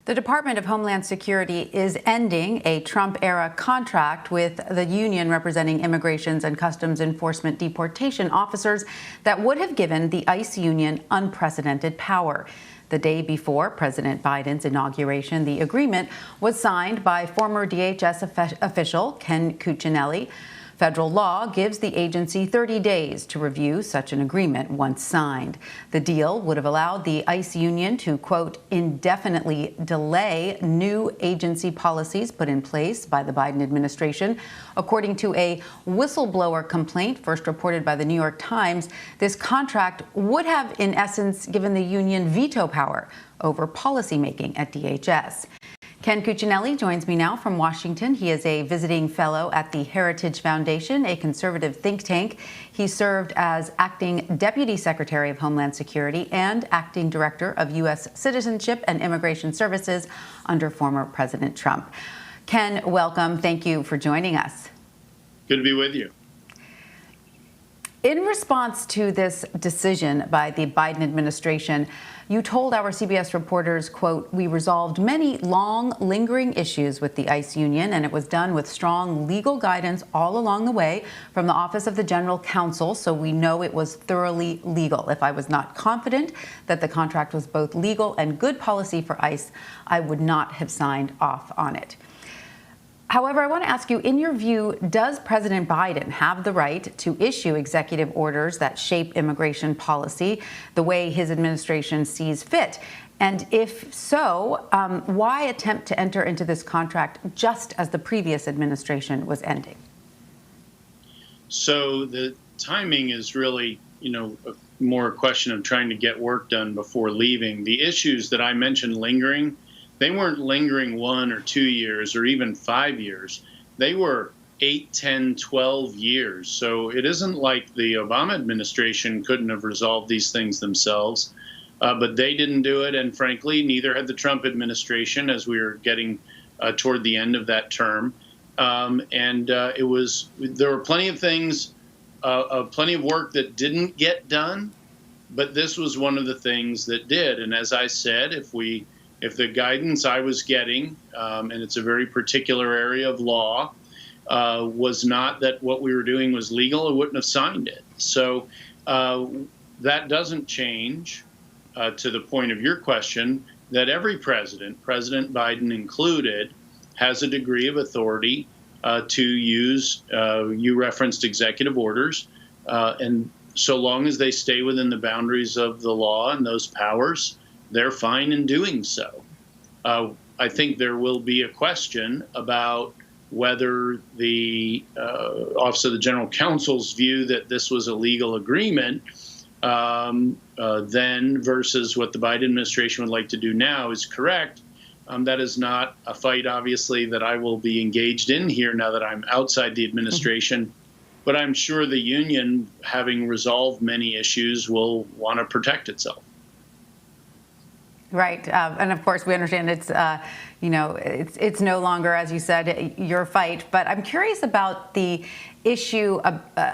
The Department of Homeland Security is ending a Trump-era contract with the union representing Immigrations and Customs Enforcement deportation officers that would have given the ICE union unprecedented power. The day before President Biden's inauguration, the agreement was signed by former DHS official Ken Cuccinelli. Federal law gives the agency 30 days to review such an agreement once signed. The deal would have allowed the ICE union to, quote, indefinitely delay new agency policies put in place by the Biden administration. According to a whistleblower complaint first reported by the New York Times, this contract would have, in essence, given the union veto power over policymaking at DHS. Ken Cuccinelli joins me now from Washington. He is a visiting fellow at the Heritage Foundation, a conservative think tank. He served as acting Deputy Secretary of Homeland Security and acting Director of U.S. Citizenship and Immigration Services under former President Trump. Ken, welcome. Thank you for joining us. Good to be with you. In response to this decision by the Biden administration, you told our CBS reporters, quote, we resolved many long, lingering issues with the ICE union, and it was done with strong legal guidance all along the way from the Office of the General Counsel, so we know it was thoroughly legal. If I was not confident that the contract was both legal and good policy for ICE, I would not have signed off on it. However, I want to ask you, in your view, does President Biden have the right to issue executive orders that shape immigration policy the way his administration sees fit? And if so, why attempt to enter into this contract just as the previous administration was ending? So the timing is really, more a question of trying to get work done before leaving. The issues that I mentioned lingering, they weren't lingering 1 or 2 years or even 5 years. They were 8, 10, 12 years. So it isn't like the Obama administration couldn't have resolved these things themselves, but they didn't do it. And frankly, neither had the Trump administration as we were getting toward the end of that term. There were plenty of things, plenty of work that didn't get done, but this was one of the things that did. And as I said, if the guidance I was getting, and it's a very particular area of law, was not that what we were doing was legal, I wouldn't have signed it. So that doesn't change, to the point of your question, that every president, President Biden included, has a degree of authority to use, you referenced executive orders, and so long as they stay within the boundaries of the law and those powers, they're fine in doing so. I think there will be a question about whether the Office of the General Counsel's view that this was a legal agreement then versus what the Biden administration would like to do now is correct. That is not a fight, obviously, that I will be engaged in here now that I'm outside the administration. But I'm sure the union, having resolved many issues, will want to protect itself. Right. And of course, we understand it's no longer, as you said, your fight. But I'm curious about the issue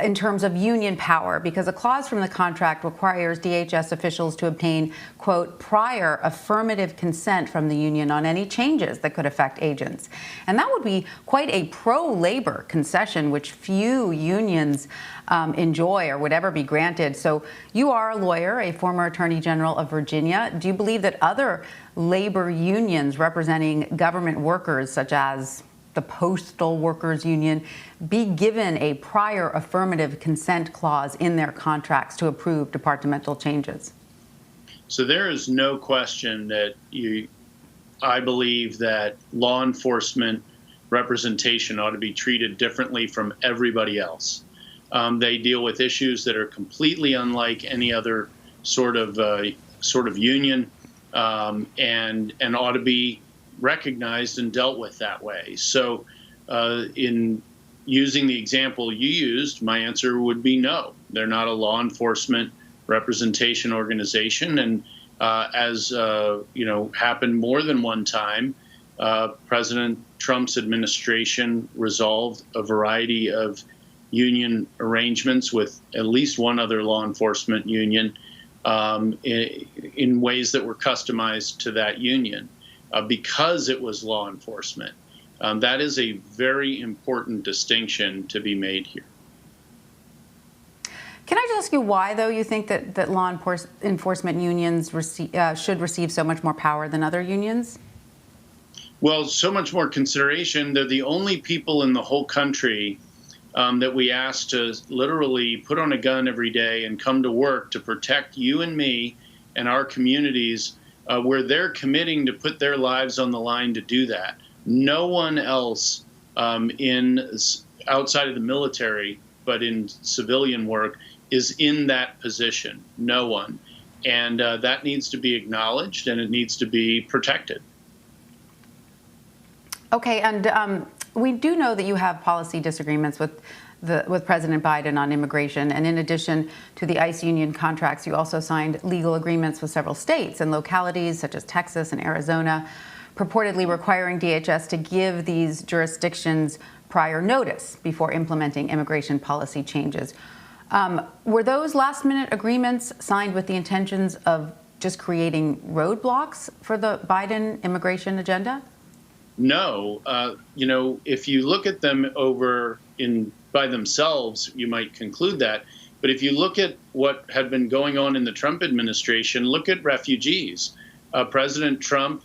in terms of union power, because a clause from the contract requires DHS officials to obtain, quote, prior affirmative consent from the union on any changes that could affect agents. And that would be quite a pro-labor concession, which few unions enjoy or would ever be granted. So you are a lawyer, a former Attorney General of Virginia. Do you believe that other labor unions representing government workers, such as the Postal Workers Union, be given a prior affirmative consent clause in their contracts to approve departmental changes? So there is no question that I believe that law enforcement representation ought to be treated differently from everybody else. They deal with issues that are completely unlike any other sort of union, and ought to be recognized and dealt with that way. So in using the example you used, my answer would be no. They're not a law enforcement representation organization. And as happened more than one time, President Trump's administration resolved a variety of union arrangements with at least one other law enforcement union in ways that were customized to that union. because it was law enforcement. That is a very important distinction to be made here. Can I just ask you why, though, you think that law enforcement unions should receive so much more power than other unions? Well, so much more consideration. They're the only people in the whole country that we ask to literally put on a gun every day and come to work to protect you and me and our communities, where they're committing to put their lives on the line to do that. No one else outside of the military, but in civilian work, is in that position. No one. And that needs to be acknowledged, and it needs to be protected. Okay, and we do know that you have policy disagreements with President Biden on immigration, and in addition to the ICE union contracts, you also signed legal agreements with several states and localities such as Texas and Arizona, purportedly requiring DHS to give these jurisdictions prior notice before implementing immigration policy changes. Were those last-minute agreements signed with the intentions of just creating roadblocks for the Biden immigration agenda? No. If you look at them by themselves, you might conclude that. But if you look at what had been going on in the Trump administration, look at refugees. President Trump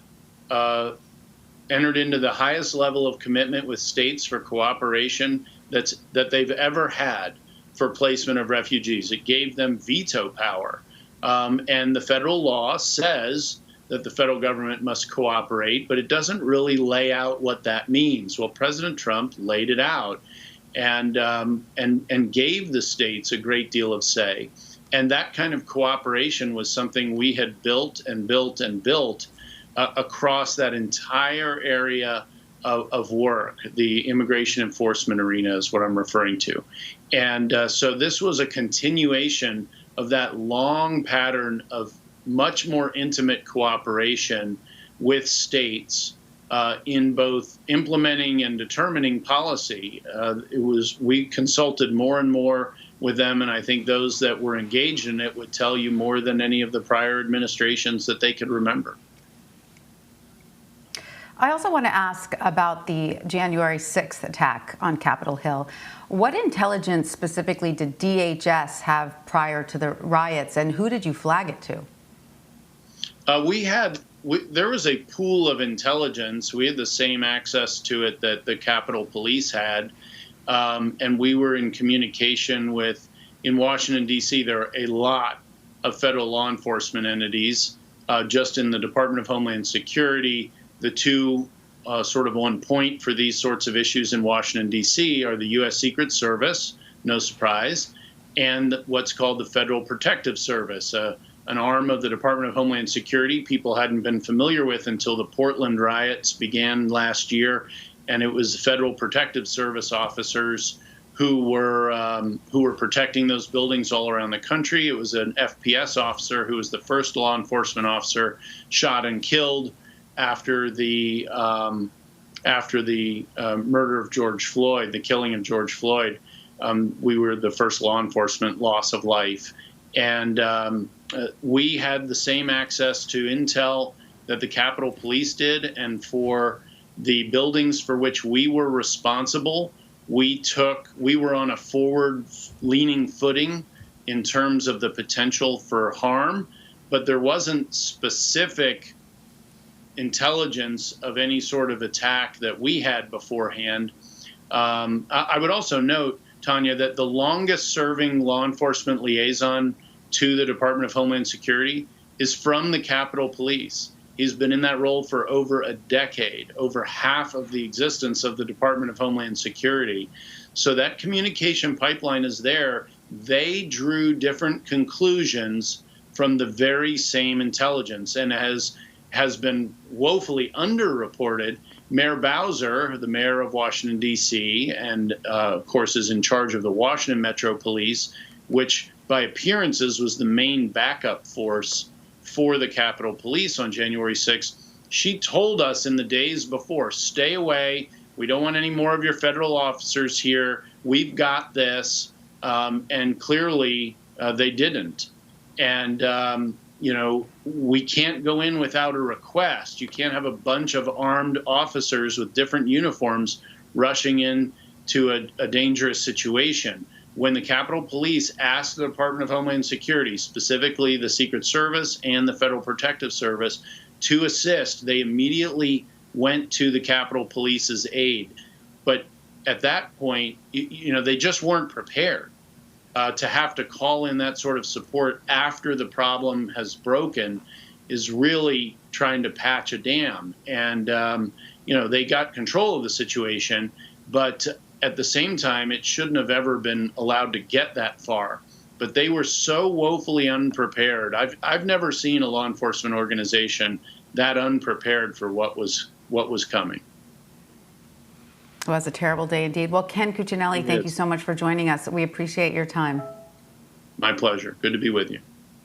entered into the highest level of commitment with states for cooperation that they've ever had for placement of refugees. It gave them veto power. And the federal law says that the federal government must cooperate, but it doesn't really lay out what that means. Well, President Trump laid it out and gave the states a great deal of say. And that kind of cooperation was something we had built and built and built across that entire area of work. The immigration enforcement arena is what I'm referring to. And so this was a continuation of that long pattern of much more intimate cooperation with states in both implementing and determining policy. We consulted more and more with them, and I think those that were engaged in it would tell you more than any of the prior administrations that they could remember. I also want to ask about the January 6th attack on Capitol Hill. What intelligence specifically did DHS have prior to the riots, and who did you flag it to? There was a pool of intelligence. We had the same access to it that the Capitol Police had, and we were in communication with, in Washington, D.C., there are a lot of federal law enforcement entities. Just in the Department of Homeland Security, the two sort of on point for these sorts of issues in Washington, D.C. are the U.S. Secret Service, no surprise, and what's called the Federal Protective Service, an arm of the Department of Homeland Security people hadn't been familiar with until the Portland riots began last year. And it was the Federal Protective Service officers who were protecting those buildings all around the country. It was an FPS officer who was the first law enforcement officer shot and killed after the murder of George Floyd, the killing of George Floyd. We were the first law enforcement loss of life. And we had the same access to intel that the Capitol Police did, and for the buildings for which we were responsible, we were on a forward-leaning footing in terms of the potential for harm, but there wasn't specific intelligence of any sort of attack that we had beforehand. I would also note, Tanya, that the longest-serving law enforcement liaison to the Department of Homeland Security is from the Capitol Police. He's been in that role for over a decade, over half of the existence of the Department of Homeland Security. So that communication pipeline is there. They drew different conclusions from the very same intelligence, and has been woefully underreported. Mayor Bowser, the mayor of Washington, D.C., and of course is in charge of the Washington Metro Police, which by appearances was the main backup force for the Capitol Police on January 6th. She told us in the days before, stay away. We don't want any more of your federal officers here. We've got this. And clearly they didn't. And we can't go in without a request. You can't have a bunch of armed officers with different uniforms rushing in to a dangerous situation. When the Capitol Police asked the Department of Homeland Security, specifically the Secret Service and the Federal Protective Service, to assist, they immediately went to the Capitol Police's aid. But at that point, they just weren't prepared. To have to call in that sort of support after the problem has broken is really trying to patch a dam. And, they got control of the situation, but at the same time, it shouldn't have ever been allowed to get that far. But they were so woefully unprepared. I've never seen a law enforcement organization that unprepared for what was coming. It was a terrible day indeed. Well, Ken Cuccinelli, thank you so much for joining us. We appreciate your time. My pleasure. Good to be with you.